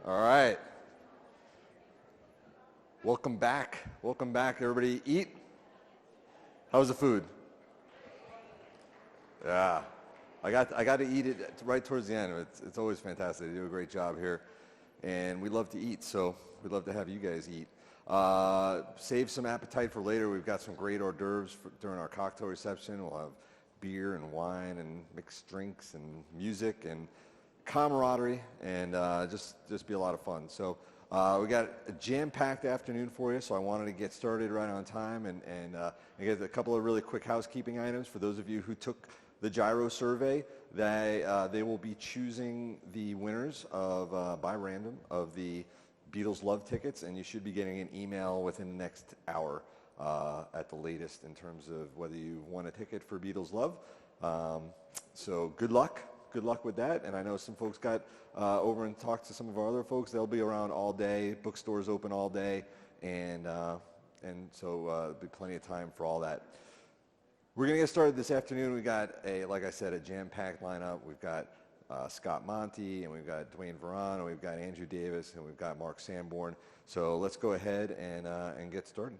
All right. Welcome back. Welcome back, everybody. Eat. How was the food? Yeah. I got to eat it right towards the end. It's always fantastic. They do a great job here. And we love to eat, so we'd love to have you guys eat. Save some appetite for later. We've got some great hors d'oeuvres during our cocktail reception. We'll have beer and wine and mixed drinks and music and camaraderie, and just be a lot of fun. So we got a jam-packed afternoon for you, so I wanted to get started right on time and get a couple of really quick housekeeping items. For those of you who took the Gyro survey, they will be choosing the winners of by random of the Beatles Love tickets, and you should be getting an email within the next hour at the latest in terms of whether you won a ticket for Beatles Love. So good luck. Good luck with that. And I know some folks got over and talked to some of our other folks. They'll be around all day. Bookstores open all day, and so there'll be plenty of time for all that. We're going to get started this afternoon. We got like I said, a jam-packed lineup. We've got Scott Monty, and we've got Dwayne Veron, and we've got Andrew Davis, and we've got Mark Sanborn. So let's go ahead and get started.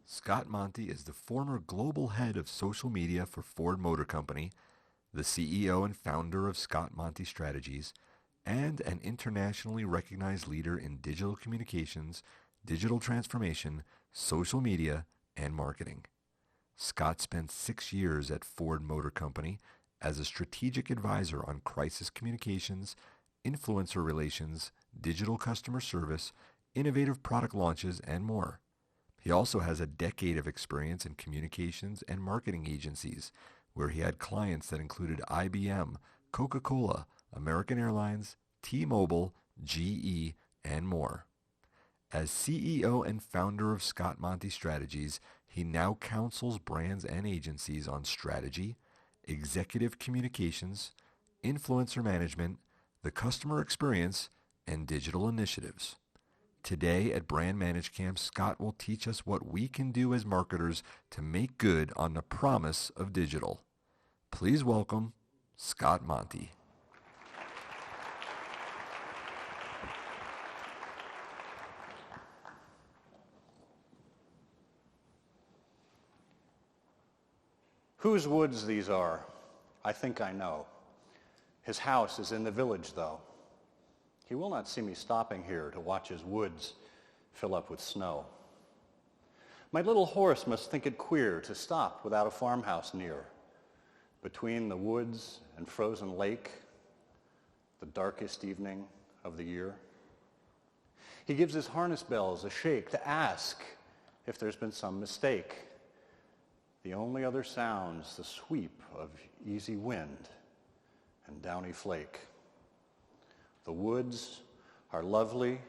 Scott Monty is the former global head of social media for Ford Motor Company, the CEO and founder of Scott Monty Strategies, and an internationally recognized leader in digital communications, digital transformation, social media, and marketing. Scott spent 6 years at Ford Motor Company as a strategic advisor on crisis communications, influencer relations, digital customer service, innovative product launches, and more. He also has a decade of experience in communications and marketing agencies, where he had clients that included IBM, Coca-Cola, American Airlines, T-Mobile, GE, and more. As CEO and founder of Scott Monty Strategies, he now counsels brands and agencies on strategy, executive communications, influencer management, the customer experience, and digital initiatives. Today at Brand ManageCamp, Scott will teach us what we can do as marketers to make good on the promise of digital. Please welcome Scott Monty. Whose woods these are, I think I know. His house is in the village, though. He will not see me stopping here to watch his woods fill up with snow. My little horse must think it queer to stop without a farmhouse near. Between the woods and frozen lake, the darkest evening of the year. He gives his harness bells a shake to ask if there's been some mistake. The only other sound's the sweep of easy wind and downy flake. The woods are lovely,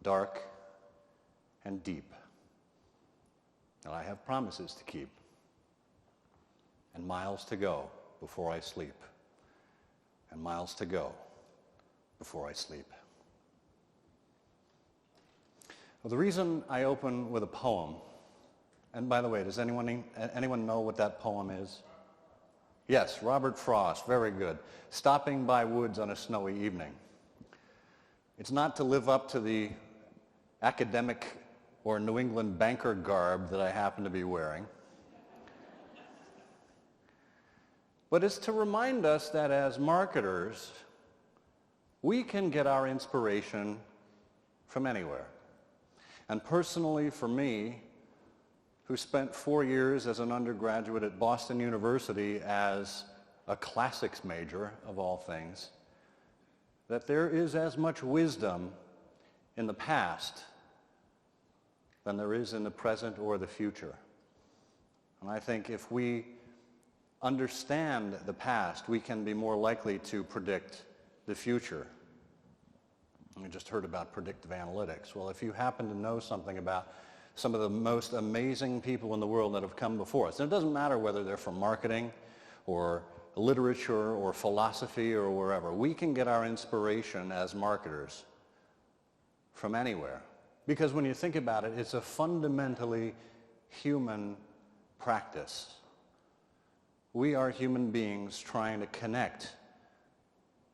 dark, and deep. And I have promises to keep, and miles to go before I sleep, and miles to go before I sleep. Well, the reason I open with a poem, and by the way, does anyone know what that poem is? Yes, Robert Frost, very good. Stopping by woods on a snowy evening. It's not to live up to the academic or New England banker garb that I happen to be wearing, but it's to remind us that as marketers, we can get our inspiration from anywhere. And personally, for me, who spent 4 years as an undergraduate at Boston University as a classics major, of all things, that there is as much wisdom in the past than there is in the present or the future. And I think if we understand the past, we can be more likely to predict the future. We just heard about predictive analytics. Well, if you happen to know something about some of the most amazing people in the world that have come before us, and it doesn't matter whether they're from marketing or literature or philosophy or wherever, we can get our inspiration as marketers from anywhere. Because when you think about it, it's a fundamentally human practice. We are human beings trying to connect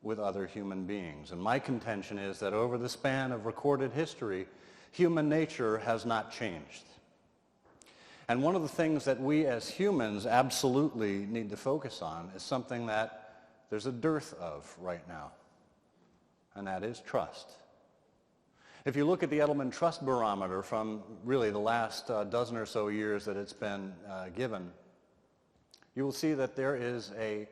with other human beings. And my contention is that over the span of recorded history, human nature has not changed. And one of the things that we as humans absolutely need to focus on is something that there's a dearth of right now, and that is trust. If you look at the Edelman Trust Barometer from really the last dozen or so years that it's been given, you will see that there is a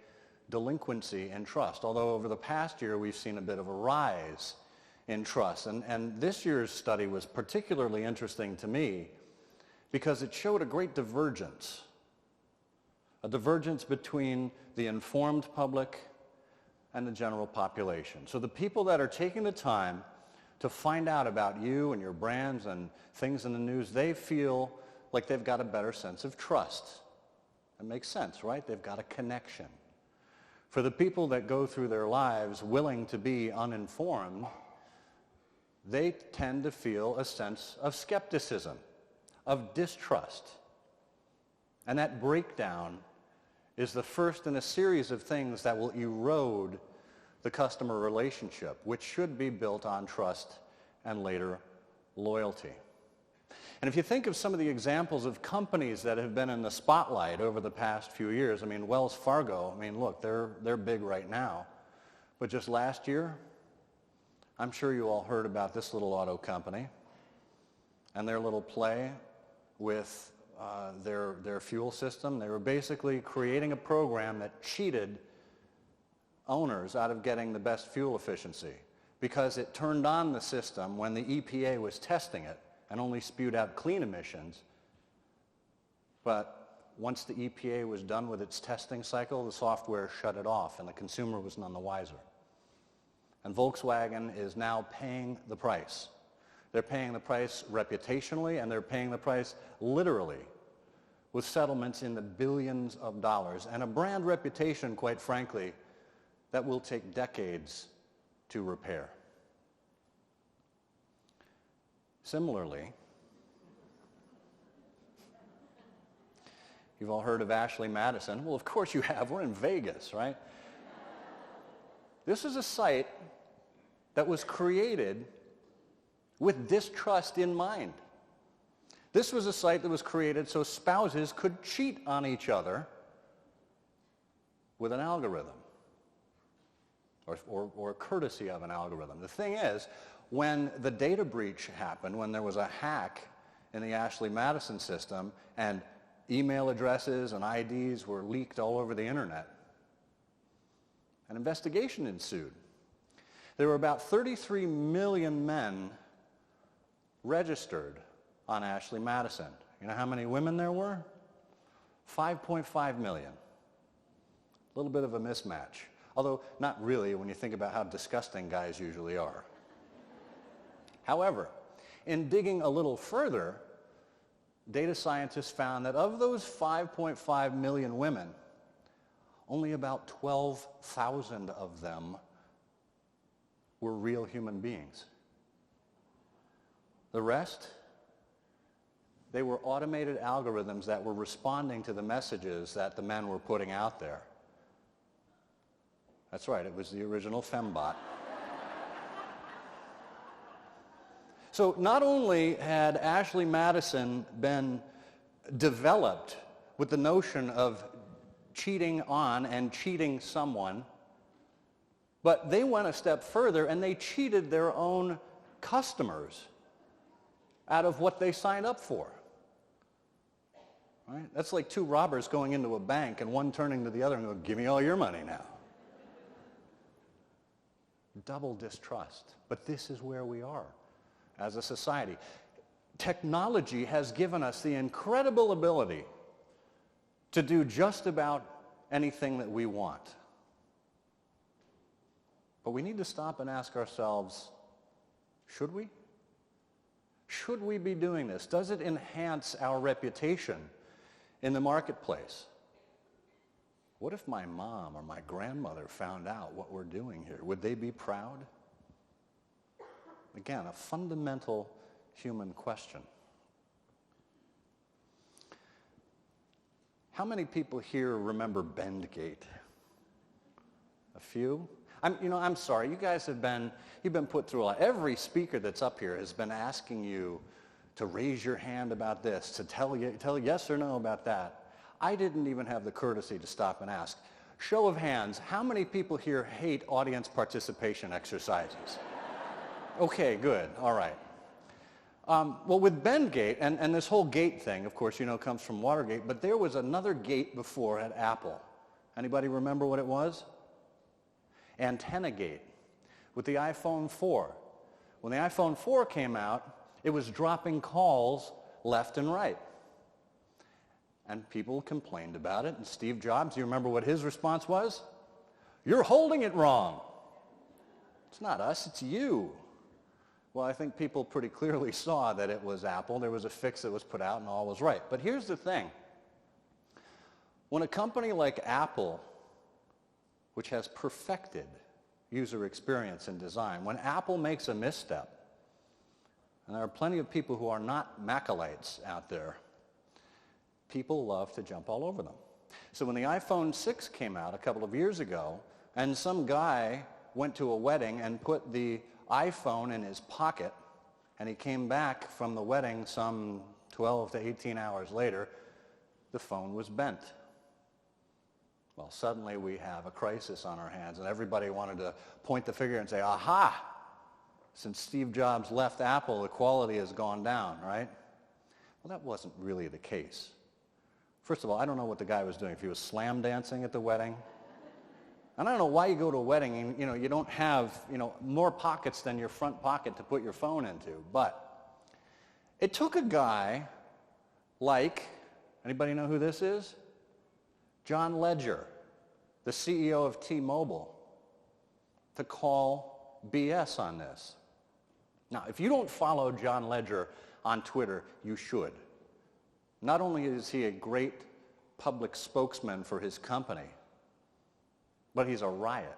delinquency in trust, although over the past year we've seen a bit of a rise in trust. And this year's study was particularly interesting to me because it showed a great divergence, a divergence between the informed public and the general population. So the people that are taking the time to find out about you and your brands and things in the news, they feel like they've got a better sense of trust. It makes sense, right? They've got a connection. For the people that go through their lives willing to be uninformed, they tend to feel a sense of skepticism, of distrust. And that breakdown is the first in a series of things that will erode the customer relationship, which should be built on trust and later loyalty. And if you think of some of the examples of companies that have been in the spotlight over the past few years, I mean, Wells Fargo, I mean, look, they're big right now. But just last year, I'm sure you all heard about this little auto company and their little play with their fuel system. They were basically creating a program that cheated owners out of getting the best fuel efficiency because it turned on the system when the EPA was testing it and only spewed out clean emissions. But once the EPA was done with its testing cycle, the software shut it off and the consumer was none the wiser. And Volkswagen is now paying the price. They're paying the price reputationally and they're paying the price literally with settlements in the billions of dollars and a brand reputation, quite frankly, that will take decades to repair. Similarly, you've all heard of Ashley Madison. Well, of course you have. We're in Vegas, right? This is a site that was created with distrust in mind. This was a site that was created so spouses could cheat on each other with an algorithm or courtesy of an algorithm. The thing is, when the data breach happened, when there was a hack in the Ashley Madison system and email addresses and IDs were leaked all over the internet, an investigation ensued. There were about 33 million men registered on Ashley Madison. You know how many women there were? 5.5 million. A little bit of a mismatch. Although not really when you think about how disgusting guys usually are. However, in digging a little further, data scientists found that of those 5.5 million women, only about 12,000 of them were real human beings. The rest, they were automated algorithms that were responding to the messages that the men were putting out there. That's right, it was the original fembot. So not only had Ashley Madison been developed with the notion of cheating on and cheating someone, but they went a step further and they cheated their own customers out of what they signed up for. Right? That's like two robbers going into a bank and one turning to the other and going, "Give me all your money now." Double distrust. But this is where we are as a society. Technology has given us the incredible ability to do just about anything that we want. But we need to stop and ask ourselves, should we? Should we be doing this? Does it enhance our reputation in the marketplace? What if my mom or my grandmother found out what we're doing here? Would they be proud? Again, a fundamental human question. How many people here remember Bendgate? A few? I'm sorry, you guys you've been put through a lot. Every speaker that's up here has been asking you to raise your hand about this, to tell yes or no about that. I didn't even have the courtesy to stop and ask. Show of hands, how many people here hate audience participation exercises? Okay, good, all right. Well, with Bendgate, and this whole gate thing, of course, comes from Watergate, but there was another gate before at Apple. Anybody remember what it was? Antenna gate with the iPhone 4. When the iPhone 4 came out, it was dropping calls left and right. And people complained about it, and Steve Jobs, you remember what his response was? You're holding it wrong. It's not us, it's you. Well, I think people pretty clearly saw that it was Apple. There was a fix that was put out and all was right. But here's the thing. When a company like Apple, which has perfected user experience and design, when Apple makes a misstep, and there are plenty of people who are not Macalites out there, people love to jump all over them. So when the iPhone 6 came out a couple of years ago, and some guy went to a wedding and put the iPhone in his pocket, and he came back from the wedding some 12 to 18 hours later, the phone was bent. Well, suddenly we have a crisis on our hands, and everybody wanted to point the finger and say, aha! Since Steve Jobs left Apple, the quality has gone down, right? Well, that wasn't really the case. First of all, I don't know what the guy was doing, if he was slam dancing at the wedding. And I don't know why you go to a wedding and, you don't have, more pockets than your front pocket to put your phone into. But it took a guy like, anybody know who this is? John Ledger, the CEO of T-Mobile, to call BS on this. Now, if you don't follow John Ledger on Twitter, you should. Not only is he a great public spokesman for his company, but he's a riot.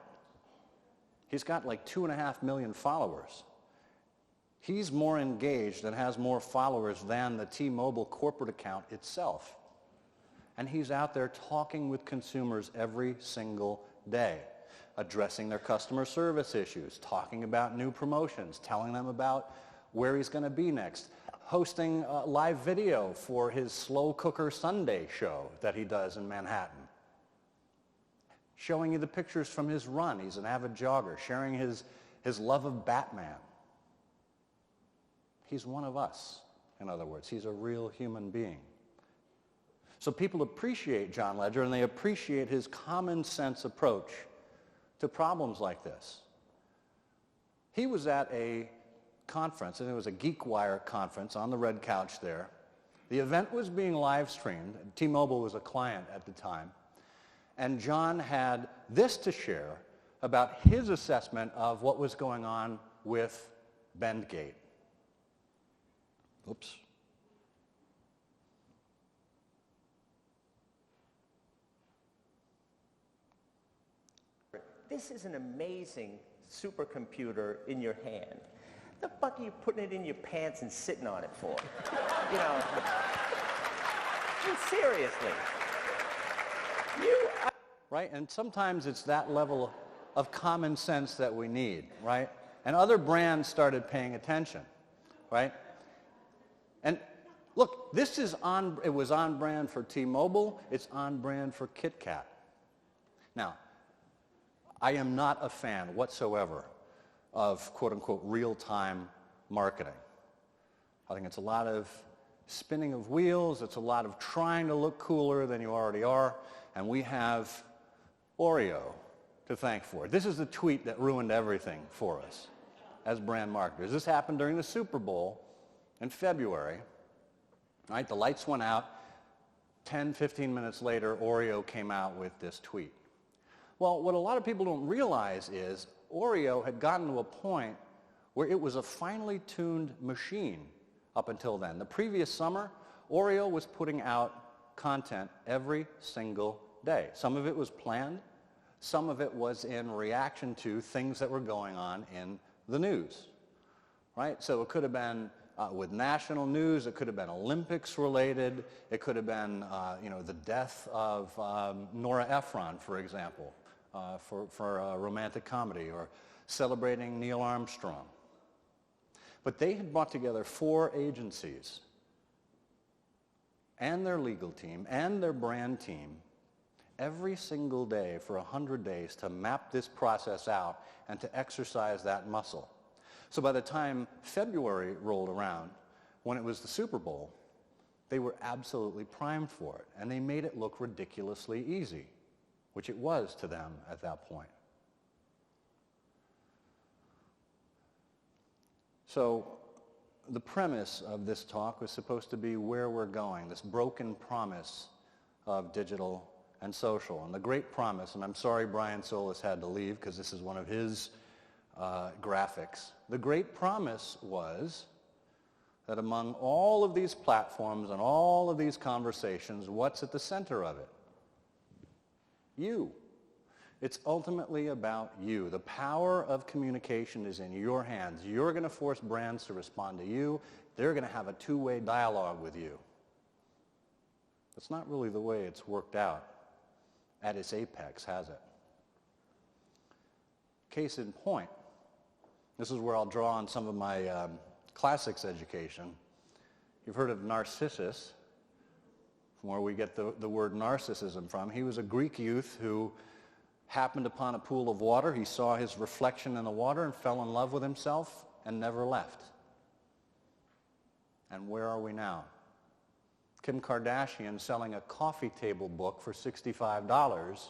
He's got like 2.5 million followers. He's more engaged and has more followers than the T-Mobile corporate account itself. And he's out there talking with consumers every single day, addressing their customer service issues, talking about new promotions, telling them about where he's going to be next, hosting live video for his Slow Cooker Sunday show that he does in Manhattan, showing you the pictures from his run. He's an avid jogger, sharing his love of Batman. He's one of us, in other words. He's a real human being. So people appreciate John Ledger, and they appreciate his common sense approach to problems like this. He was at a conference, and it was a GeekWire conference on the red couch there. The event was being live streamed. T-Mobile was a client at the time. And John had this to share about his assessment of what was going on with Bendgate. Oops. This is an amazing supercomputer in your hand. The fuck are you putting it in your pants and sitting on it for? I mean, seriously. Right? And sometimes it's that level of common sense that we need, right? And other brands started paying attention, right? And look, it was on brand for T-Mobile, it's on brand for KitKat. Now, I am not a fan whatsoever of quote-unquote real-time marketing. I think it's a lot of spinning of wheels, it's a lot of trying to look cooler than you already are, and we have Oreo to thank for it. This is the tweet that ruined everything for us as brand marketers. This happened during the Super Bowl in February. Right? The lights went out. 10, 15 minutes later, Oreo came out with this tweet. Well, what a lot of people don't realize is Oreo had gotten to a point where it was a finely tuned machine up until then. The previous summer, Oreo was putting out content every single day. Some of it was planned. Some of it was in reaction to things that were going on in the news. Right? So it could have been with national news. It could have been Olympics related. It could have been, the death of Nora Ephron, for example, for a romantic comedy, or celebrating Neil Armstrong. But they had brought together 4 agencies and their legal team and their brand team every single day for 100 days to map this process out and to exercise that muscle. So by the time February rolled around, when it was the Super Bowl, they were absolutely primed for it, and they made it look ridiculously easy, which it was to them at that point. So the premise of this talk was supposed to be where we're going, this broken promise of digital and social. And the great promise, and I'm sorry Brian Solis had to leave because this is one of his graphics. The great promise was that among all of these platforms and all of these conversations, what's at the center of it? You. It's ultimately about you. The power of communication is in your hands. You're going to force brands to respond to you. They're going to have a two-way dialogue with you. That's not really the way it's worked out at its apex, has it? Case in point, this is where I'll draw on some of my classics education. You've heard of Narcissus, from where we get the word narcissism from. He was a Greek youth who happened upon a pool of water. He saw his reflection in the water and fell in love with himself and never left. And where are we now? Kim Kardashian selling a coffee table book for $65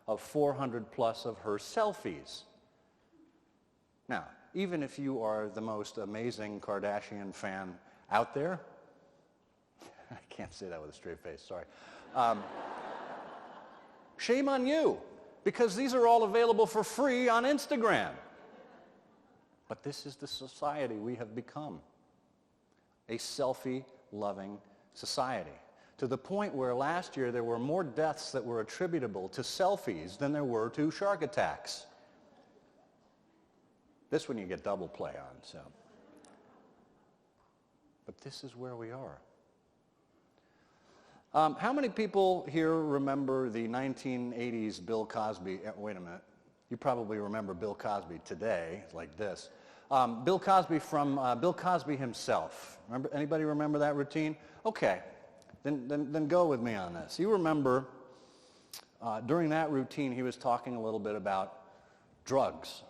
of 400 plus of her selfies. Now, even if you are the most amazing Kardashian fan out there, I can't say that with a straight face, sorry. Shame on you, because these are all available for free on Instagram. But this is the society we have become, a selfie-loving society, to the point where last year there were more deaths that were attributable to selfies than there were to shark attacks. This one you get double play on, so. But this is where we are. How many people here remember the 1980s Bill Cosby? Wait a minute. You probably remember Bill Cosby today, like this. Bill Cosby from Bill Cosby himself. Anybody remember that routine? Okay, then go with me on this. You remember during that routine he was talking a little bit about drugs.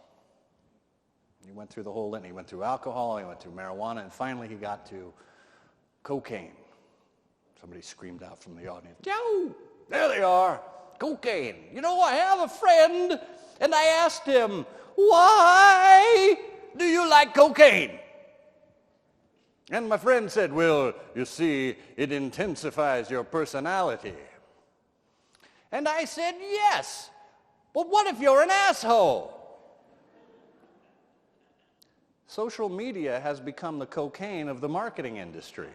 He went through the whole litany. He went through alcohol, he went through marijuana, and finally he got to cocaine. Somebody screamed out from the audience, "Joe, there they are, cocaine. You know, I have a friend, and I asked him, why do you like cocaine? And my friend said, well, you see, it intensifies your personality. And I said, yes, but what if you're an asshole? Social media has become the cocaine of the marketing industry.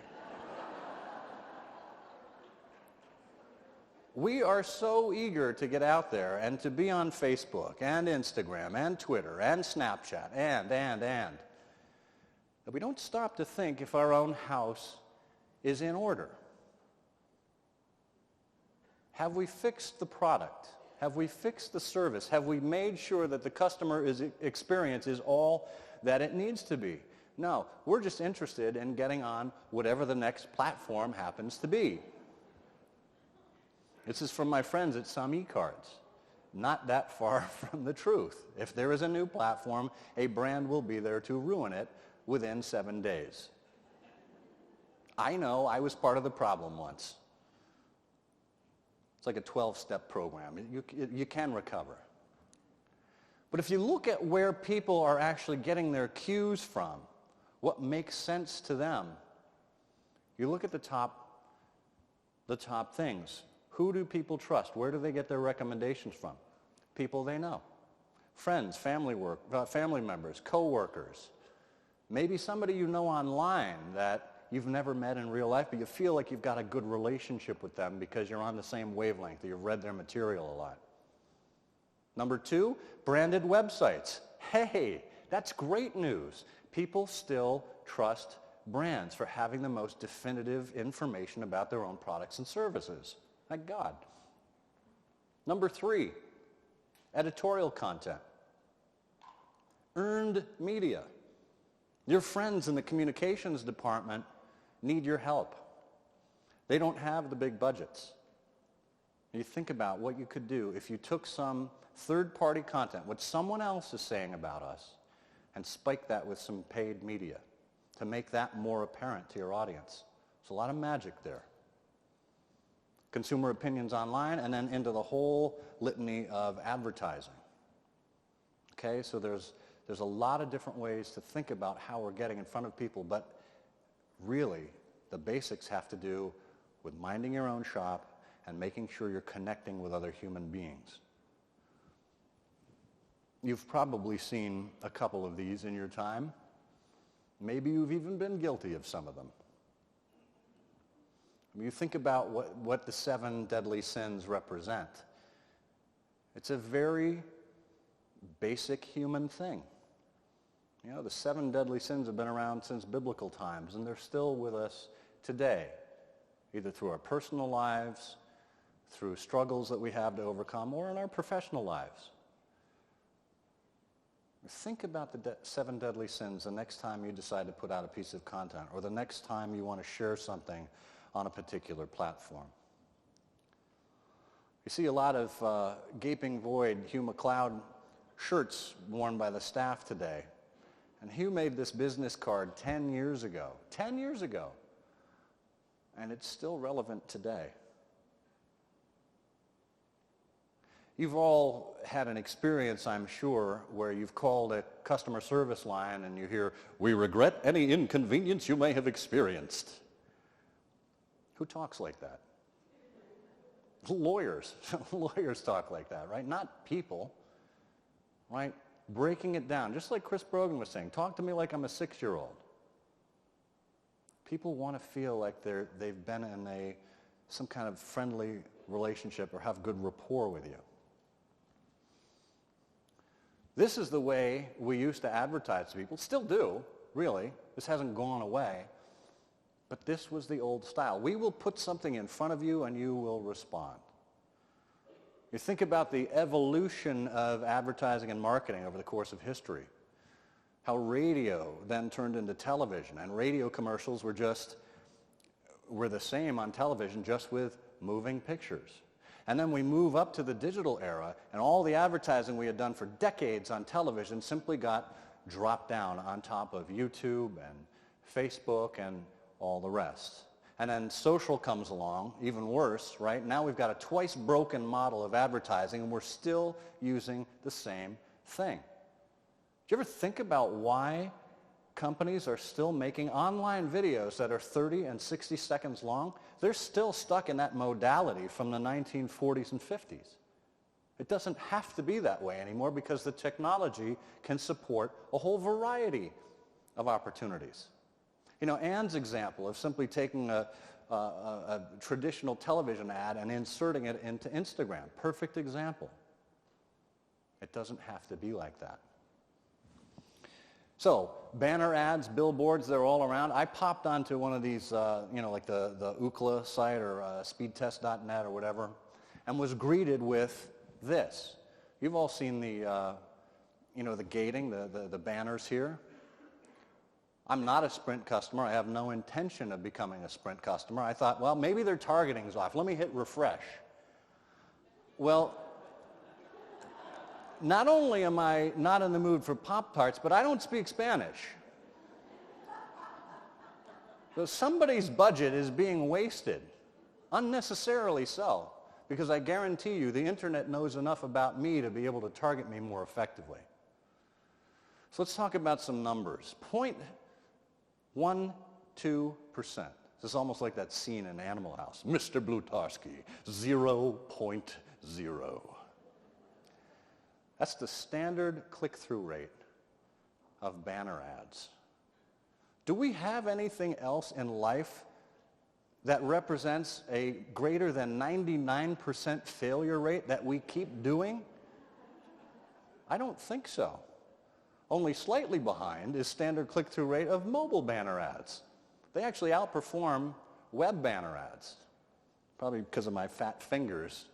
We are so eager to get out there and to be on Facebook and Instagram and Twitter and Snapchat and, that we don't stop to think if our own house is in order. Have we fixed the product? Have we fixed the service? Have we made sure that the customer experience is all that it needs to be? No, we're just interested in getting on whatever the next platform happens to be. This is from my friends at Some eCards. Not that far from the truth. If there is a new platform, a brand will be there to ruin it within 7 days. I know, I was part of the problem once. It's like a 12-step program. You can recover. But if you look at where people are actually getting their cues from, what makes sense to them, you look at the top things. Who do people trust? Where do they get their recommendations from? People they know. Friends, family members, co-workers. Maybe somebody you know online that you've never met in real life, but you feel like you've got a good relationship with them because you're on the same wavelength, that you've read their material a lot. Number 2, branded websites. Hey, that's great news. People still trust brands for having the most definitive information about their own products and services. Thank God. Number 3, editorial content, earned media. Your friends in the communications department need your help. They don't have the big budgets. You think about what you could do if you took some third-party content, what someone else is saying about us, and spike that with some paid media to make that more apparent to your audience. There's a lot of magic there. Consumer opinions online, and then into the whole litany of advertising. Okay, so there's a lot of different ways to think about how we're getting in front of people, but really the basics have to do with minding your own shop and making sure you're connecting with other human beings. You've probably seen a couple of these in your time. Maybe you've even been guilty of some of them. You think about what the 7 deadly sins represent. It's a very basic human thing. You know, the 7 deadly sins have been around since biblical times, and they're still with us today, either through our personal lives, through struggles that we have to overcome, or in our professional lives. Think about the 7 deadly sins the next time you decide to put out a piece of content, or the next time you want to share something on a particular platform. You see a lot of gaping void Hugh McLeod shirts worn by the staff today. And Hugh made this business card 10 years ago. 10 years ago. And it's still relevant today. You've all had an experience, I'm sure, where you've called a customer service line and you hear, "We regret any inconvenience you may have experienced." Who talks like that? Lawyers. Lawyers talk like that, right? Not people, right? Breaking it down, just like Chris Brogan was saying, talk to me like I'm a 6-year-old. People want to feel like they've been in some kind of friendly relationship or have good rapport with you. This is the way we used to advertise to people. Still do, really. This hasn't gone away. But this was the old style. We will put something in front of you and you will respond. You think about the evolution of advertising and marketing over the course of history. How radio then turned into television, and radio commercials were the same on television, just with moving pictures. And then we move up to the digital era, and all the advertising we had done for decades on television simply got dropped down on top of YouTube and Facebook and all the rest. And then social comes along, even worse, right? Now we've got a twice broken model of advertising, and we're still using the same thing. Do you ever think about why companies are still making online videos that are 30 and 60 seconds long? They're still stuck in that modality from the 1940s and 50s. It doesn't have to be that way anymore because the technology can support a whole variety of opportunities. You know, Ann's example of simply taking a traditional television ad and inserting it into Instagram, perfect example. It doesn't have to be like that. So, banner ads, billboards, they're all around. I popped onto one of these, like the Ookla site or speedtest.net or whatever, and was greeted with this. You've all seen the gating, the banners here. I'm not a Sprint customer. I have no intention of becoming a Sprint customer. I thought, well, maybe their targeting's off. Let me hit refresh. Well, not only am I not in the mood for Pop-Tarts, but I don't speak Spanish. So somebody's budget is being wasted, unnecessarily so, because I guarantee you the internet knows enough about me to be able to target me more effectively. So let's talk about some numbers. 0.12%. This is almost like that scene in Animal House. Mr. Blutarski, 0.0. That's the standard click-through rate of banner ads. Do we have anything else in life that represents a greater than 99% failure rate that we keep doing? I don't think so. Only slightly behind is standard click-through rate of mobile banner ads. They actually outperform web banner ads, probably because of my fat fingers.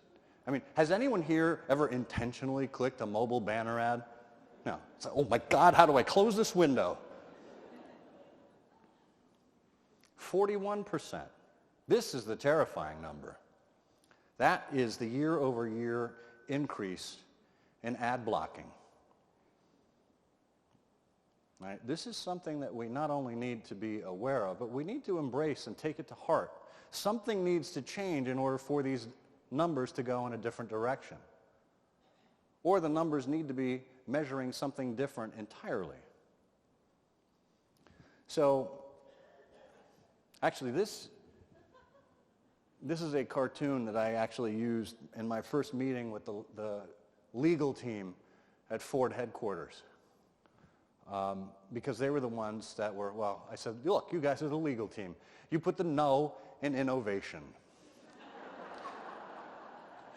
I mean, has anyone here ever intentionally clicked a mobile banner ad? No. It's like, oh my God, how do I close this window? 41%. This is the terrifying number. That is the year-over-year increase in ad blocking. Right? This is something that we not only need to be aware of, but we need to embrace and take it to heart. Something needs to change in order for these numbers to go in a different direction. Or the numbers need to be measuring something different entirely. So, actually, this is a cartoon that I actually used in my first meeting with the legal team at Ford headquarters. Because they were the ones that were, well, I said, look, you guys are the legal team. You put the no in innovation.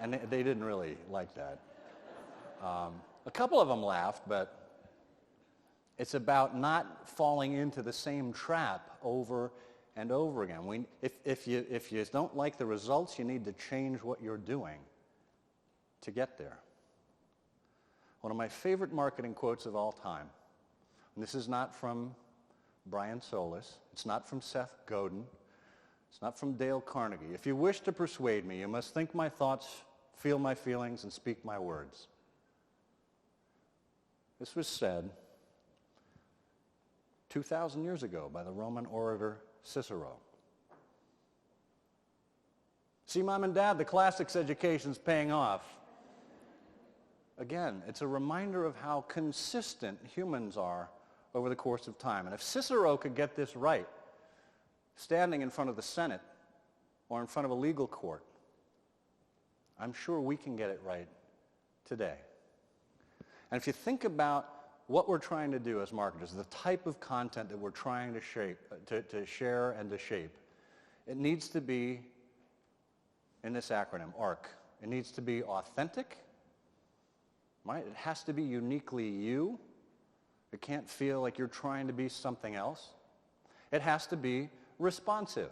And they didn't really like that. A couple of them laughed, but it's about not falling into the same trap over and over again. If you don't like the results, you need to change what you're doing to get there. One of my favorite marketing quotes of all time, and this is not from Brian Solis, it's not from Seth Godin, it's not from Dale Carnegie. If you wish to persuade me, you must think my thoughts, feel my feelings, and speak my words. This was said 2,000 years ago by the Roman orator Cicero. See, Mom and Dad, the classics education's paying off. Again, it's a reminder of how consistent humans are over the course of time. And if Cicero could get this right, standing in front of the Senate or in front of a legal court, I'm sure we can get it right today. And if you think about what we're trying to do as marketers, the type of content that we're trying to share and to shape, it needs to be, in this acronym, ARC, it needs to be authentic, right? It has to be uniquely you. It can't feel like you're trying to be something else. It has to be responsive,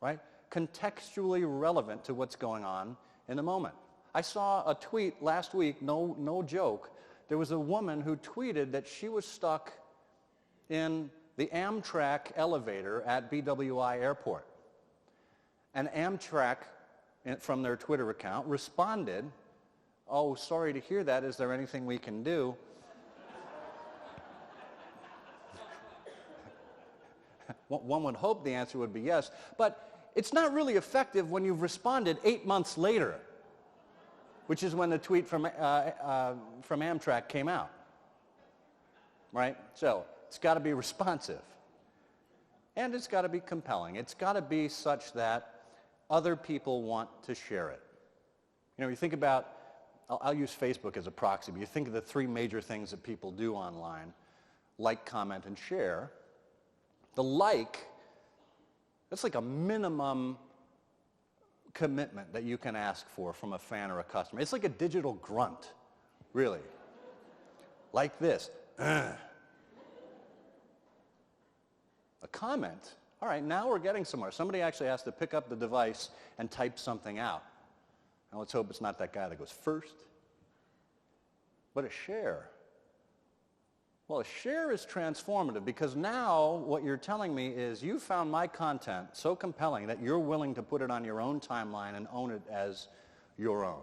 right? Contextually relevant to what's going on in the moment. I saw a tweet last week, no joke. There was a woman who tweeted that she was stuck in the Amtrak elevator at BWI Airport. And Amtrak, from their Twitter account, responded, "Oh, sorry to hear that. Is there anything we can do?" One would hope the answer would be yes, but it's not really effective when you've responded 8 months later, which is when the tweet from Amtrak came out, right? So it's got to be responsive, and it's got to be compelling. It's got to be such that other people want to share it. You know, you think about, I'll use Facebook as a proxy, but you think of the three major things that people do online: like, comment, and share. The like, that's like a minimum commitment that you can ask for from a fan or a customer. It's like a digital grunt, really. Like this. A comment, all right, now we're getting somewhere. Somebody actually has to pick up the device and type something out. Now let's hope it's not that guy that goes first. But a share. Well, a share is transformative because now what you're telling me is you found my content so compelling that you're willing to put it on your own timeline and own it as your own.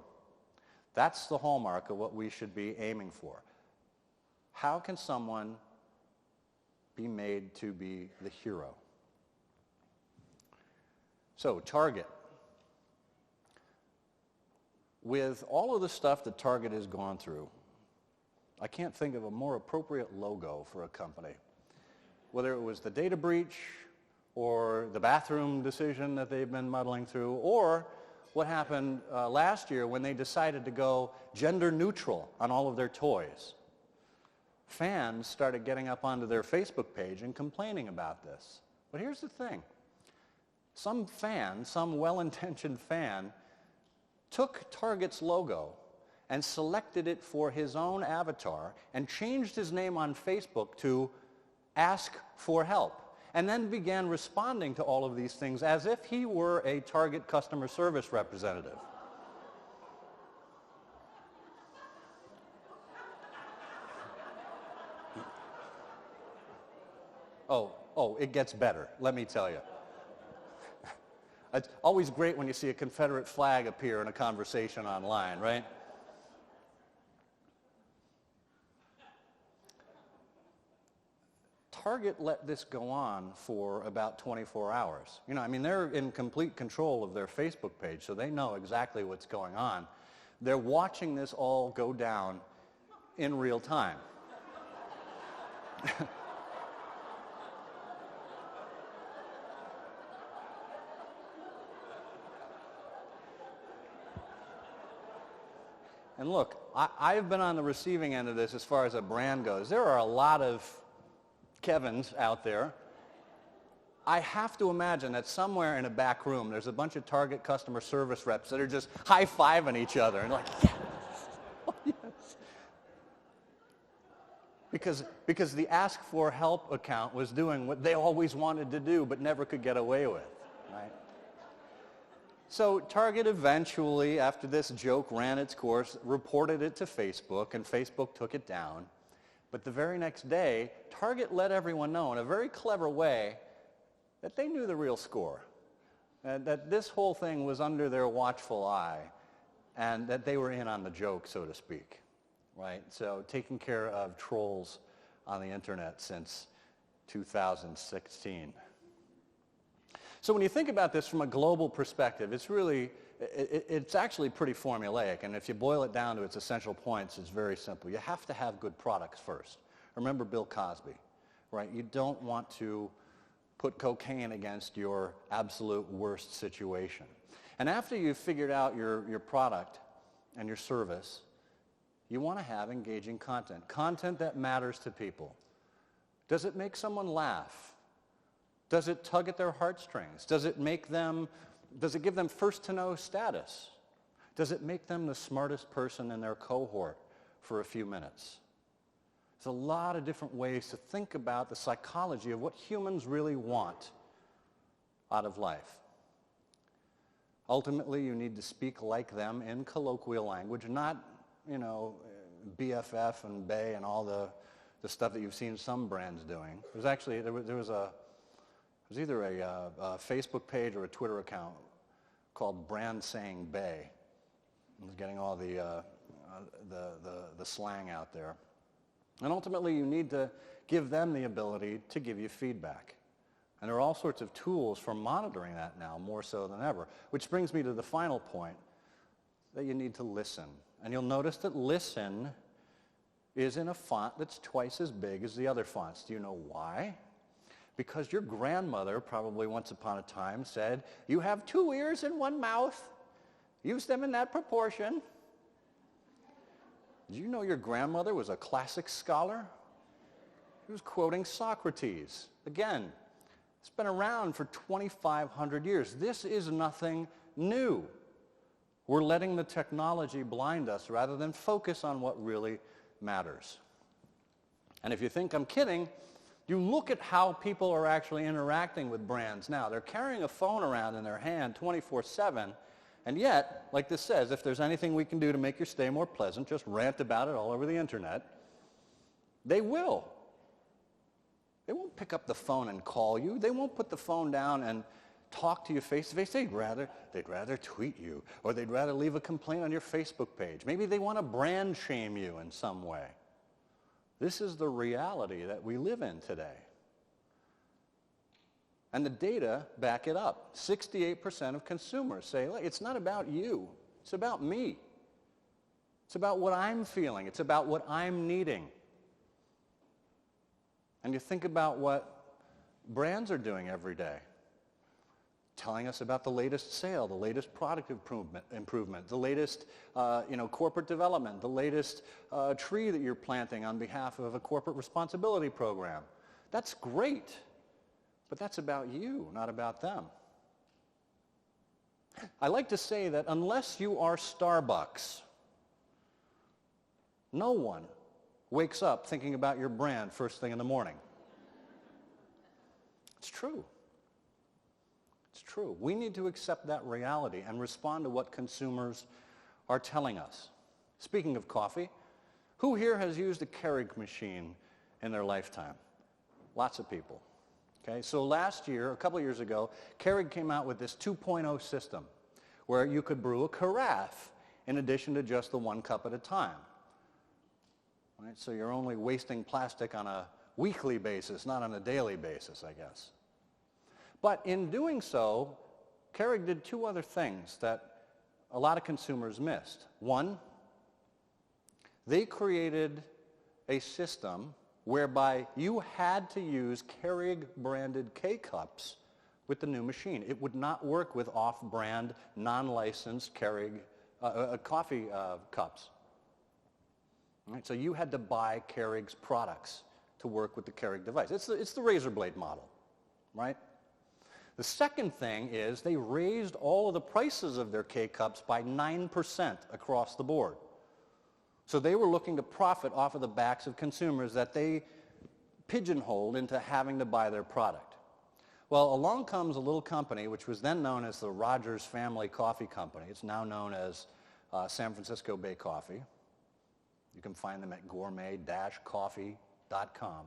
That's the hallmark of what we should be aiming for. How can someone be made to be the hero? So, Target. With all of the stuff that Target has gone through, I can't think of a more appropriate logo for a company. Whether it was the data breach or the bathroom decision that they've been muddling through, or what happened last year when they decided to go gender neutral on all of their toys. Fans started getting up onto their Facebook page and complaining about this. But here's the thing. Some fan, some well-intentioned fan, took Target's logo and selected it for his own avatar and changed his name on Facebook to Ask for Help, and then began responding to all of these things as if he were a Target customer service representative. Oh, it gets better, let me tell you. It's always great when you see a Confederate flag appear in a conversation online, right? Target let this go on for about 24 hours. You know, I mean, they're in complete control of their Facebook page, so they know exactly what's going on. They're watching this all go down in real time. And look, I've been on the receiving end of this as far as a brand goes. There are a lot of Kevins out there. I have to imagine that somewhere in a back room there's a bunch of Target customer service reps that are just high-fiving each other and like, yes, oh, yes. Because the Ask for Help account was doing what they always wanted to do but never could get away with, right? So Target eventually, after this joke ran its course, reported it to Facebook, and Facebook took it down. But the very next day, Target let everyone know in a very clever way that they knew the real score, that this whole thing was under their watchful eye, and that they were in on the joke, so to speak, right? So taking care of trolls on the internet since 2016. So when you think about this from a global perspective, it's actually pretty formulaic, and if you boil it down to its essential points, it's very simple. You have to have good products first. Remember Bill Cosby, right? You don't want to put cocaine against your absolute worst situation. And after you've figured out your product and your service, you want to have engaging content, content that matters to people. Does it make someone laugh? Does it tug at their heartstrings? Does it give them first-to-know status? Does it make them the smartest person in their cohort for a few minutes? There's a lot of different ways to think about the psychology of what humans really want out of life. Ultimately, you need to speak like them in colloquial language, not, BFF and Bay and all the stuff that you've seen some brands doing. There was either a Facebook page or a Twitter account called Brand Saying Bay. It was getting all the slang out there. And ultimately, you need to give them the ability to give you feedback. And there are all sorts of tools for monitoring that now, more so than ever. Which brings me to the final point, that you need to listen. And you'll notice that listen is in a font that's twice as big as the other fonts. Do you know why? Because your grandmother probably once upon a time said, "You have 2 ears and 1 mouth. Use them in that proportion." Did you know your grandmother was a classic scholar? She was quoting Socrates. Again, it's been around for 2,500 years. This is nothing new. We're letting the technology blind us rather than focus on what really matters. And if you think I'm kidding, you look at how people are actually interacting with brands now. They're carrying a phone around in their hand 24/7, and yet, like this says, if there's anything we can do to make your stay more pleasant, just rant about it all over the internet. They will. They won't pick up the phone and call you. They won't put the phone down and talk to you face to face. They'd rather tweet you, or they'd rather leave a complaint on your Facebook page. Maybe they want to brand shame you in some way. This is the reality that we live in today. And the data back it up. 68% of consumers say, it's not about you, it's about me. It's about what I'm feeling, it's about what I'm needing. And you think about what brands are doing every day. Telling us about the latest sale, the latest product improvement, the latest corporate development, the latest tree that you're planting on behalf of a corporate responsibility program. That's great, but that's about you, not about them. I like to say that unless you are Starbucks, no one wakes up thinking about your brand first thing in the morning. It's true. It's true. We need to accept that reality and respond to what consumers are telling us. Speaking of coffee, who here has used a Keurig machine in their lifetime? Lots of people. Okay, so last year, a couple of years ago, Keurig came out with this 2.0 system where you could brew a carafe in addition to just the 1 cup at a time. Right, so you're only wasting plastic on a weekly basis, not on a daily basis, I guess. But in doing so, Keurig did 2 other things that a lot of consumers missed. One, they created a system whereby you had to use Keurig-branded K-Cups with the new machine. It would not work with off-brand, non-licensed Keurig coffee cups. Right, so you had to buy Keurig's products to work with the Keurig device. It's the razor blade model, right? The second thing is they raised all of the prices of their K-Cups by 9% across the board. So they were looking to profit off of the backs of consumers that they pigeonholed into having to buy their product. Well, along comes a little company, which was then known as the Rogers Family Coffee Company. It's now known as San Francisco Bay Coffee. You can find them at gourmet-coffee.com.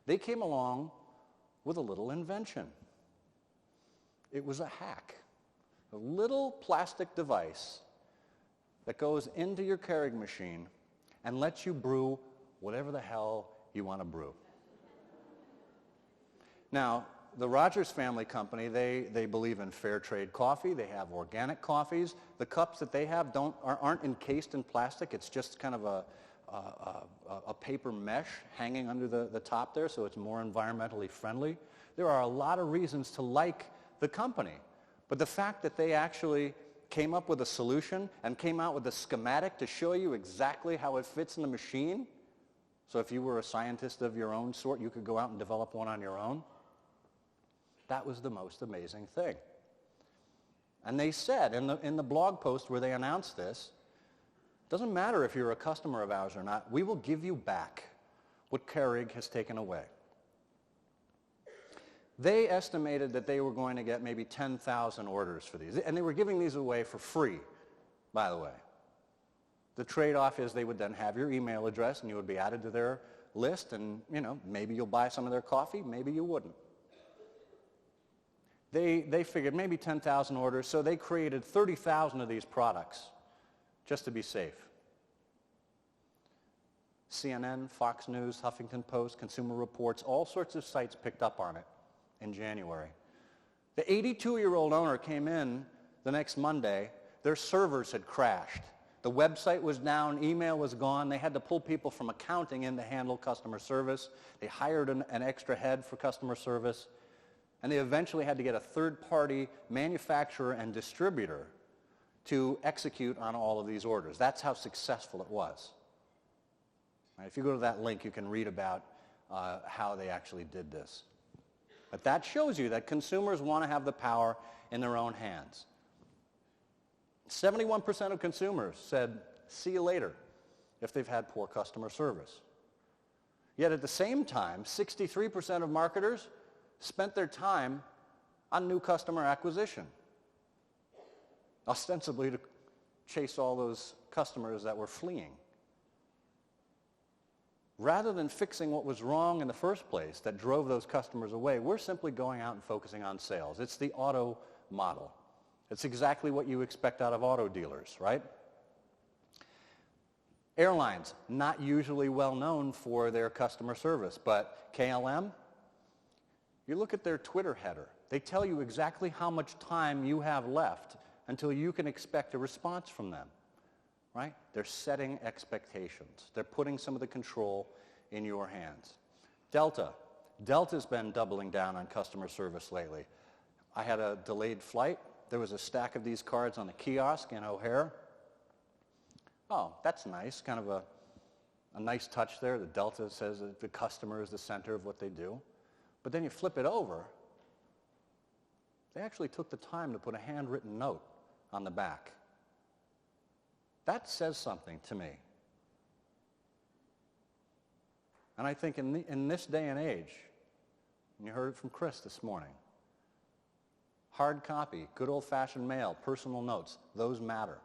They came along with a little invention. It was a hack, a little plastic device that goes into your Keurig machine and lets you brew whatever the hell you want to brew. Now, the Rogers Family Company, they believe in fair trade coffee. They have organic coffees. The cups that they have aren't encased in plastic. It's just kind of a paper mesh hanging under the top there, so it's more environmentally friendly. There are a lot of reasons to like the company, but the fact that they actually came up with a solution and came out with a schematic to show you exactly how it fits in the machine, so if you were a scientist of your own sort, you could go out and develop one on your own, that was the most amazing thing. And they said in the blog post where they announced this, doesn't matter if you're a customer of ours or not, we will give you back what Keurig has taken away. They estimated that they were going to get maybe 10,000 orders for these. And they were giving these away for free, by the way. The trade-off is they would then have your email address and you would be added to their list and, maybe you'll buy some of their coffee, maybe you wouldn't. They figured maybe 10,000 orders, so they created 30,000 of these products just to be safe. CNN, Fox News, Huffington Post, Consumer Reports, all sorts of sites picked up on it in January. The 82-year-old owner came in the next Monday. Their servers had crashed. The website was down, email was gone. They had to pull people from accounting in to handle customer service. They hired an extra head for customer service. And they eventually had to get a third-party manufacturer and distributor to execute on all of these orders. That's how successful it was. Right, if you go to that link, you can read about how they actually did this. But that shows you that consumers want to have the power in their own hands. 71% of consumers said, see you later, if they've had poor customer service. Yet at the same time, 63% of marketers spent their time on new customer acquisition, ostensibly to chase all those customers that were fleeing. Rather than fixing what was wrong in the first place that drove those customers away, we're simply going out and focusing on sales. It's the auto model. It's exactly what you expect out of auto dealers, right? Airlines, not usually well known for their customer service, but KLM, you look at their Twitter header. They tell you exactly how much time you have left until you can expect a response from them. Right? They're setting expectations. They're putting some of the control in your hands. Delta's been doubling down on customer service lately. I had a delayed flight. There was a stack of these cards on the kiosk in O'Hare. Oh, that's nice. Kind of a nice touch there. The Delta says that the customer is the center of what they do. But then you flip it over. They actually took the time to put a handwritten note on the back. That says something to me. And I think in this day and age, and you heard it from Chris this morning, hard copy, good old-fashioned mail, personal notes, those matter.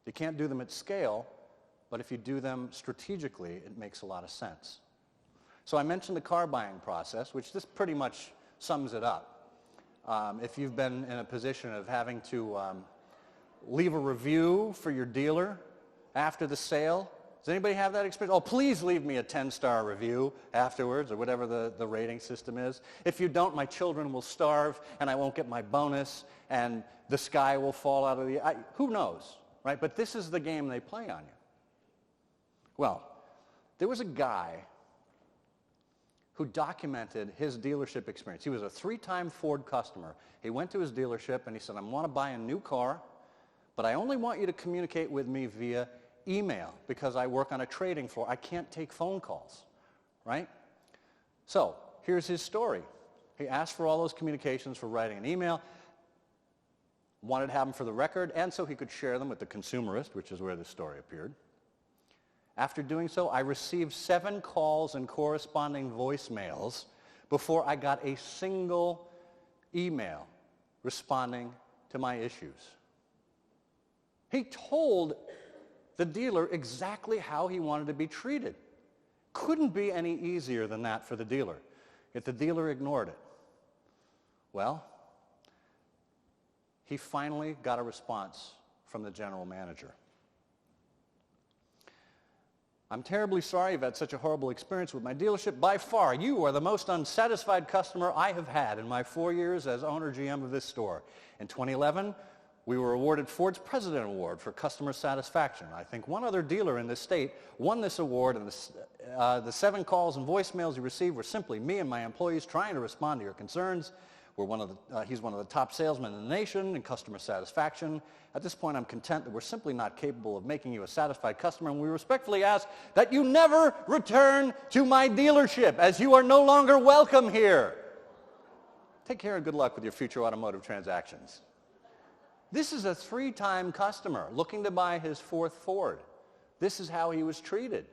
You can't do them at scale, but if you do them strategically, it makes a lot of sense. So I mentioned the car buying process, which this pretty much sums it up. If you've been in a position of having to leave a review for your dealer after the sale, does anybody have that experience? Oh, please leave me a 10-star review afterwards, or whatever the rating system is. If you don't, my children will starve, and I won't get my bonus, and the sky will fall out of the... who knows, right? But this is the game they play on you. Well, there was a guy who documented his dealership experience. He was a 3-time Ford customer. He went to his dealership, and he said, I want to buy a new car, but I only want you to communicate with me via email because I work on a trading floor. I can't take phone calls, right? So here's his story. He asked for all those communications for writing an email, wanted to have them for the record, and so he could share them with the consumerist, which is where this story appeared. After doing so, I received 7 calls and corresponding voicemails before I got a single email responding to my issues. He told the dealer exactly how he wanted to be treated. Couldn't be any easier than that for the dealer. Yet the dealer ignored it. Well, he finally got a response from the general manager. I'm terribly sorry you've had such a horrible experience with my dealership. By far, you are the most unsatisfied customer I have had in my 4 years as owner GM of this store. In 2011, we were awarded Ford's President Award for customer satisfaction. I think one other dealer in this state won this award, and the 7 calls and voicemails you received were simply me and my employees trying to respond to your concerns. He's one of the top salesmen in the nation in customer satisfaction. At this point, I'm content that we're simply not capable of making you a satisfied customer, and we respectfully ask that you never return to my dealership, as you are no longer welcome here. Take care and good luck with your future automotive transactions. This is a 3-time customer looking to buy his 4th Ford. This is how he was treated.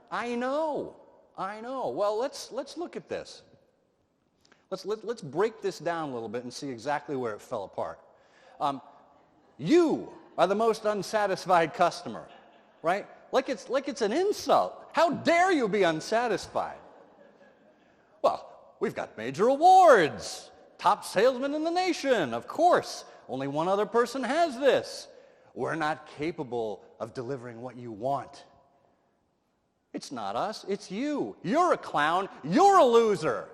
I know. Well, let's look at this. Let's break this down a little bit and see exactly where it fell apart. You are the most unsatisfied customer, right? Like it's an insult. How dare you be unsatisfied? Well, we've got major awards. Top salesman in the nation, of course. Only one other person has this. We're not capable of delivering what you want. It's not us, it's you. You're a clown, you're a loser.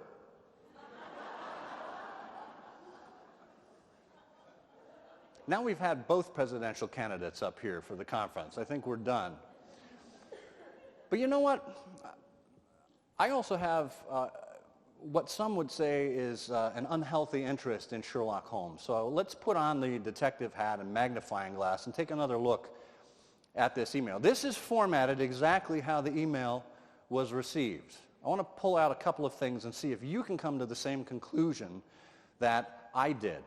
Now we've had both presidential candidates up here for the conference. I think we're done. But you know what? I also have what some would say is an unhealthy interest in Sherlock Holmes. So let's put on the detective hat and magnifying glass and take another look at this email. This is formatted exactly how the email was received. I want to pull out a couple of things and see if you can come to the same conclusion that I did.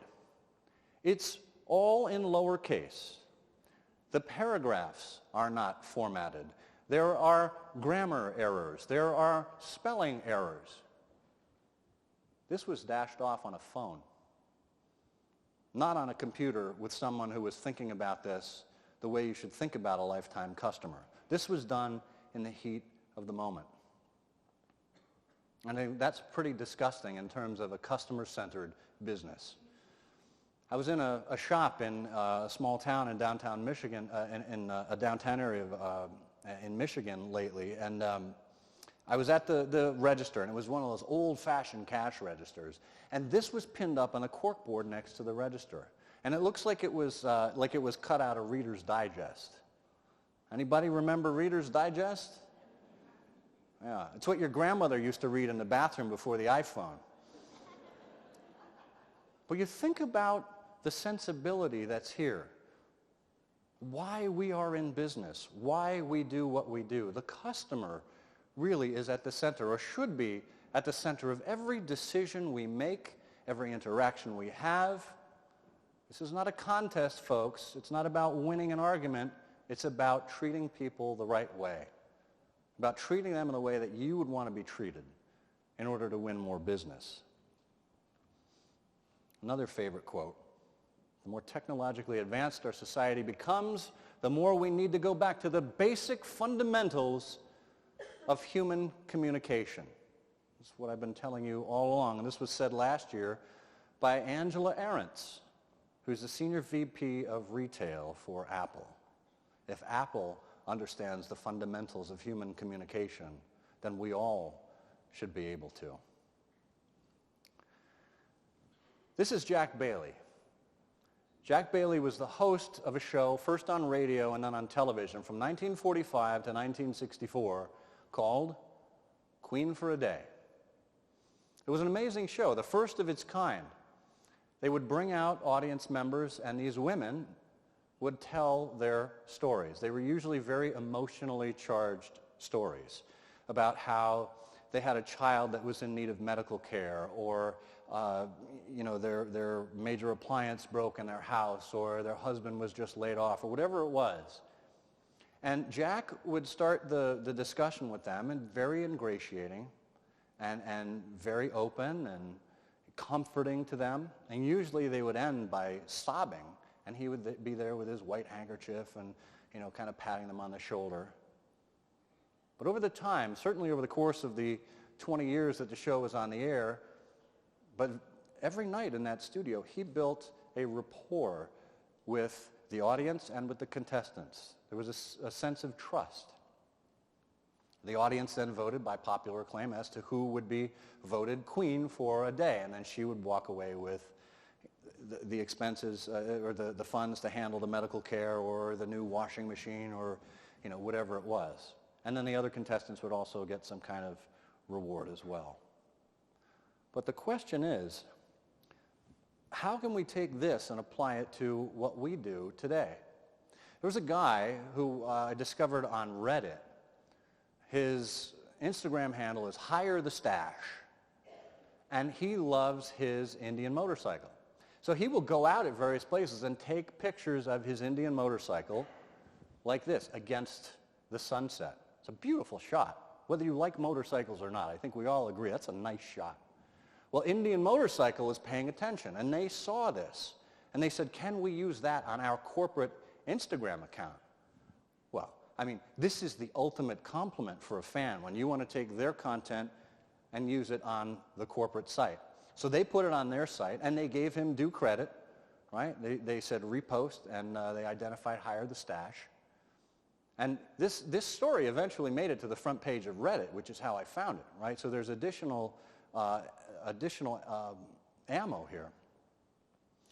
It's all in lowercase. The paragraphs are not formatted. There are grammar errors. There are spelling errors. This was dashed off on a phone, not on a computer with someone who was thinking about this the way you should think about a lifetime customer. This was done in the heat of the moment. And I think that's pretty disgusting in terms of a customer-centered business. I was in a shop in a small town in downtown Michigan, in a downtown area in Michigan lately, and I was at the register, and it was one of those old-fashioned cash registers, and this was pinned up on a corkboard next to the register, and it looks like it was cut out of Reader's Digest. Anybody remember Reader's Digest? Yeah, it's what your grandmother used to read in the bathroom before the iPhone. But you think about the sensibility that's here, why we are in business, why we do what we do. The customer really is at the center, or should be at the center of every decision we make, every interaction we have. This is not a contest, folks. It's not about winning an argument. It's about treating people the right way, about treating them in the way that you would want to be treated in order to win more business. Another favorite quote: the more technologically advanced our society becomes, the more we need to go back to the basic fundamentals of human communication. This is what I've been telling you all along, and this was said last year by Angela Arendts, who's the Senior VP of Retail for Apple. If Apple understands the fundamentals of human communication, then we all should be able to. This is Jack Bailey. Jack Bailey was the host of a show, first on radio and then on television, from 1945 to 1964, called Queen for a Day. It was an amazing show, the first of its kind. They would bring out audience members, and these women would tell their stories. They were usually very emotionally charged stories about how they had a child that was in need of medical care, or their major appliance broke in their house, or their husband was just laid off, or whatever it was. And Jack would start the discussion with them, and very ingratiating and very open and comforting to them. And usually they would end by sobbing, and he would be there with his white handkerchief and, kind of patting them on the shoulder. But over the time, certainly over the course of the 20 years that the show was on the air, but every night in that studio, he built a rapport with the audience and with the contestants. There was a sense of trust. The audience then voted by popular acclaim as to who would be voted queen for a day, and then she would walk away with the expenses or the funds to handle the medical care or the new washing machine or whatever it was. And then the other contestants would also get some kind of reward as well. But the question is, how can we take this and apply it to what we do today? There was a guy who I discovered on Reddit. His Instagram handle is Hire the Stash, and he loves his Indian motorcycle. So he will go out at various places and take pictures of his Indian motorcycle like this against the sunset. It's a beautiful shot, whether you like motorcycles or not. I think we all agree that's a nice shot. Well, Indian Motorcycle is paying attention, and they saw this, and they said, can we use that on our corporate Instagram account? Well, this is the ultimate compliment for a fan when you want to take their content and use it on the corporate site. So they put it on their site, and they gave him due credit, right? They said repost, and they identified Hire the Stash. And this story eventually made it to the front page of Reddit, which is how I found it, right? So there's additional ammo here.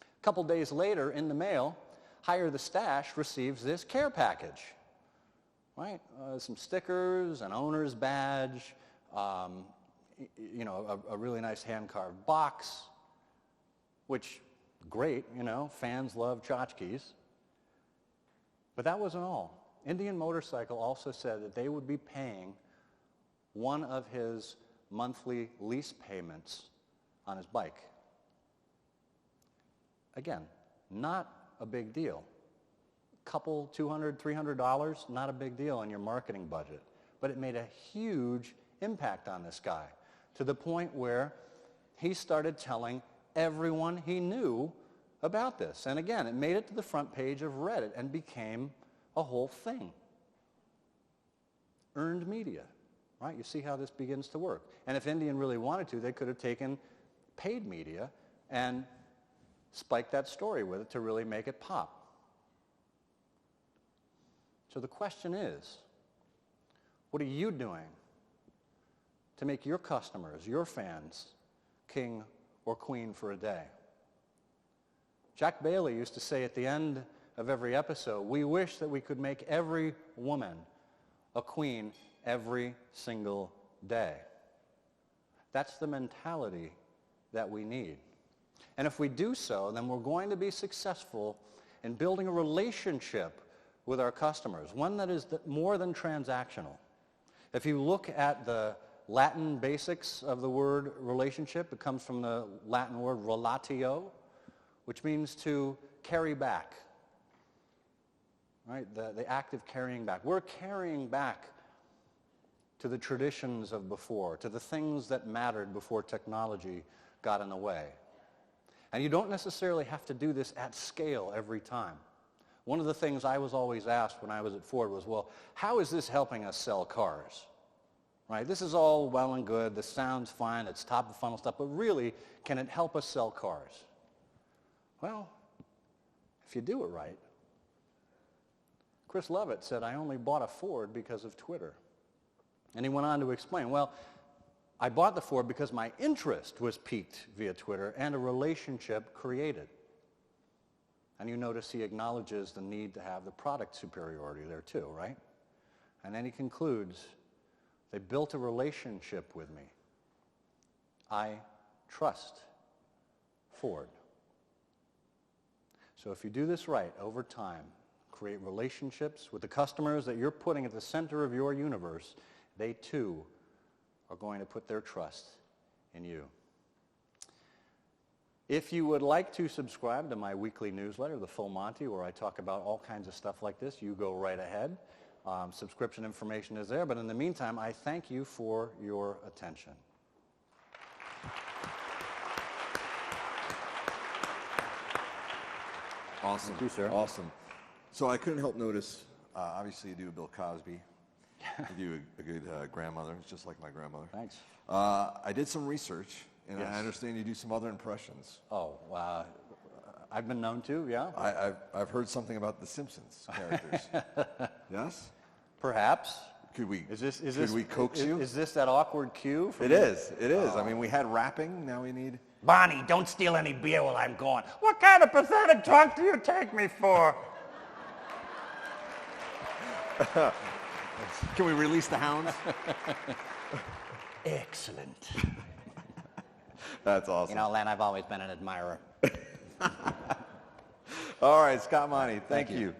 A couple days later, in the mail, Hire the Stash receives this care package, right? Some stickers, an owner's badge, a really nice hand-carved box, which, great, fans love tchotchkes. But that wasn't all. Indian Motorcycle also said that they would be paying one of his monthly lease payments on his bike. Again, not a big deal. Couple $200, $300, not a big deal in your marketing budget. But it made a huge impact on this guy, to the point where he started telling everyone he knew about this. And again, it made it to the front page of Reddit and became a whole thing. Earned media, right? You see how this begins to work. And if Indian really wanted to, they could have taken paid media and spiked that story with it to really make it pop. So the question is, what are you doing to make your customers, your fans, king or queen for a day? Jack Bailey used to say at the end of every episode, we wish that we could make every woman a queen every single day. That's the mentality that we need. And if we do so, then we're going to be successful in building a relationship with our customers, one that is more than transactional. If you look at the Latin basics of the word relationship, it comes from the Latin word relatio, which means to carry back. Right? The act of carrying back. We're carrying back to the traditions of before, to the things that mattered before technology got in the way. And you don't necessarily have to do this at scale every time. One of the things I was always asked when I was at Ford was, well, how is this helping us sell cars? right? This is all well and good. This sounds fine. It's top of funnel stuff. But really, can it help us sell cars? Well, if you do it right. Chris Lovett said, I only bought a Ford because of Twitter. And he went on to explain, well, I bought the Ford because my interest was piqued via Twitter and a relationship created. And you notice he acknowledges the need to have the product superiority there too, right? And then he concludes, they built a relationship with me. I trust Ford. So if you do this right over time, create relationships with the customers that you're putting at the center of your universe, they too are going to put their trust in you. If you would like to subscribe to my weekly newsletter, The Full Monty, where I talk about all kinds of stuff like this, you go right ahead. Subscription information is there, but in the meantime, I thank you for your attention. Awesome. Thank you, sir. Awesome. So I couldn't help notice, obviously you do a Bill Cosby. You do a good grandmother. It's just like my grandmother. Thanks. I did some research, and Yes. I understand you do some other impressions. Oh, I've been known to, yeah. I've heard something about the Simpsons characters. Yes? Perhaps. Could we Could we coax you? Is this that awkward cue? It is. It is. I mean, we had rapping. Now we need. Bonnie, don't steal any beer while I'm gone. What kind of pathetic talk do you take me for? Can we release the hounds? Excellent. That's awesome. You know, Len, I've always been an admirer. All right, Scott Monty, thank you.